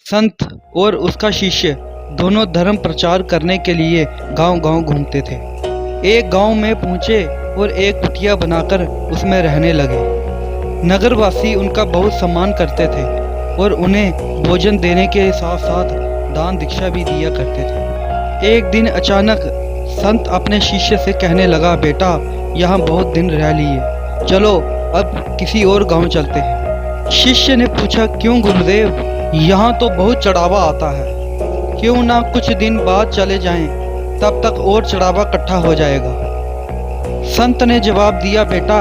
संत और उसका शिष्य दोनों धर्म प्रचार करने के लिए गांव-गांव घूमते थे। एक गांव में पहुंचे और एक कुटिया बनाकर उसमें रहने लगे। नगरवासी उनका बहुत सम्मान करते थे और उन्हें भोजन देने के साथ साथ दान दीक्षा भी दिया करते थे। एक दिन अचानक संत अपने शिष्य से कहने लगा, बेटा यहाँ बहुत दिन रह लिए, चलो अब किसी और गांव चलते हैं। शिष्य ने पूछा, क्यों गुरुदेव, यहाँ तो बहुत चढ़ावा आता है, क्यों ना कुछ दिन बाद चले जाएं, तब तक और चढ़ावा इकट्ठा हो जाएगा। संत ने जवाब दिया, बेटा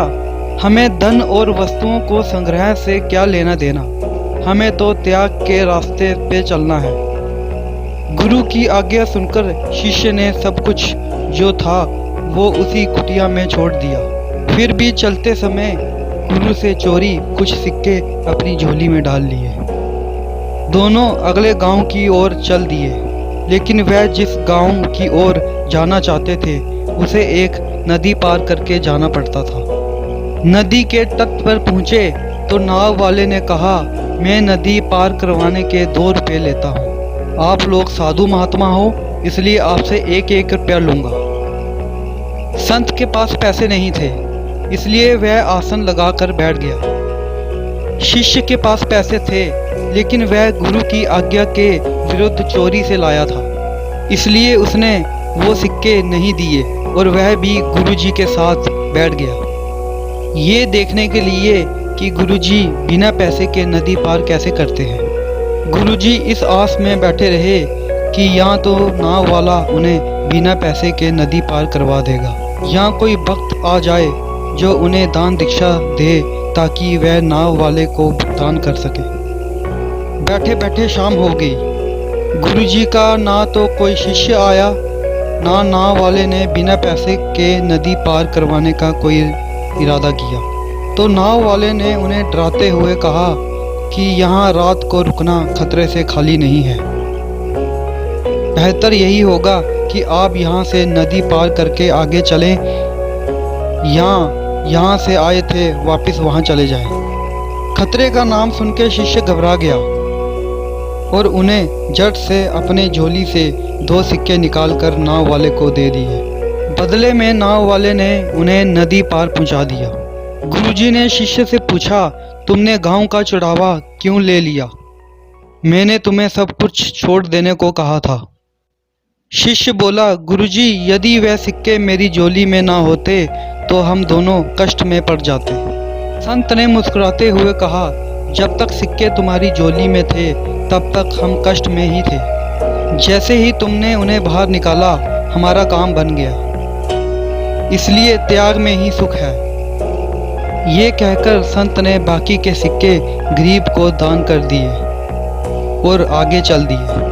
हमें धन और वस्तुओं को संग्रह से क्या लेना देना, हमें तो त्याग के रास्ते पे चलना है। गुरु की आज्ञा सुनकर शिष्य ने सब कुछ जो था वो उसी कुटिया में छोड़ दिया। फिर भी चलते समय गुरु से चोरी कुछ सिक्के अपनी झोली में डाल लिए। दोनों अगले गांव की ओर चल दिए, लेकिन वह जिस गांव की ओर जाना चाहते थे उसे एक नदी पार करके जाना पड़ता था। नदी के तट पर पहुंचे तो नाव वाले ने कहा, मैं नदी पार करवाने के 2 रुपये लेता हूँ। आप लोग साधु महात्मा हो, इसलिए आपसे 1-1 रुपया लूँगा। संत के पास पैसे नहीं थे, इसलिए वह आसन लगाकर बैठ गया। शिष्य के पास पैसे थे, लेकिन वह गुरु की आज्ञा के विरुद्ध चोरी से लाया था, इसलिए उसने वो सिक्के नहीं दिए और वह भी गुरुजी के साथ बैठ गया, ये देखने के लिए कि गुरुजी बिना पैसे के नदी पार कैसे करते हैं। गुरुजी इस आस में बैठे रहे कि यहाँ तो नाव वाला उन्हें बिना पैसे के नदी पार करवा देगा, यहाँ कोई भक्त आ जाए जो उन्हें दान दीक्षा दे ताकि वह नाव वाले को भुगतान कर सके। बैठे बैठे शाम हो गई। गुरुजी का ना तो कोई शिष्य आया, ना नाव वाले ने बिना पैसे के नदी पार करवाने का कोई इरादा किया। तो नाव वाले ने उन्हें डराते हुए कहा कि यहाँ रात को रुकना खतरे से खाली नहीं है, बेहतर यही होगा कि आप यहाँ से नदी पार करके आगे चलें, यहाँ से आए थे वापस वहाँ चले जाएं। खतरे का नाम सुन के शिष्य घबरा गया और उन्हें झट से अपने झोली से 2 सिक्के निकालकर नाव वाले को दे दिए। बदले में नाव वाले ने उन्हें नदी पार पहुंचा दिया। गुरुजी ने शिष्य से पूछा, तुमने गांव का चढ़ावा क्यों ले लिया? मैंने तुम्हें सब कुछ छोड़ देने को कहा था। शिष्य बोला, गुरुजी यदि वह सिक्के मेरी झोली में ना होते तो हम दोनों कष्ट में पड़ जाते। संत ने मुस्कुराते हुए कहा, जब तक सिक्के तुम्हारी झोली में थे तब तक हम कष्ट में ही थे, जैसे ही तुमने उन्हें बाहर निकाला हमारा काम बन गया, इसलिए त्याग में ही सुख है। ये कहकर संत ने बाकी के सिक्के गरीब को दान कर दिए और आगे चल दिए।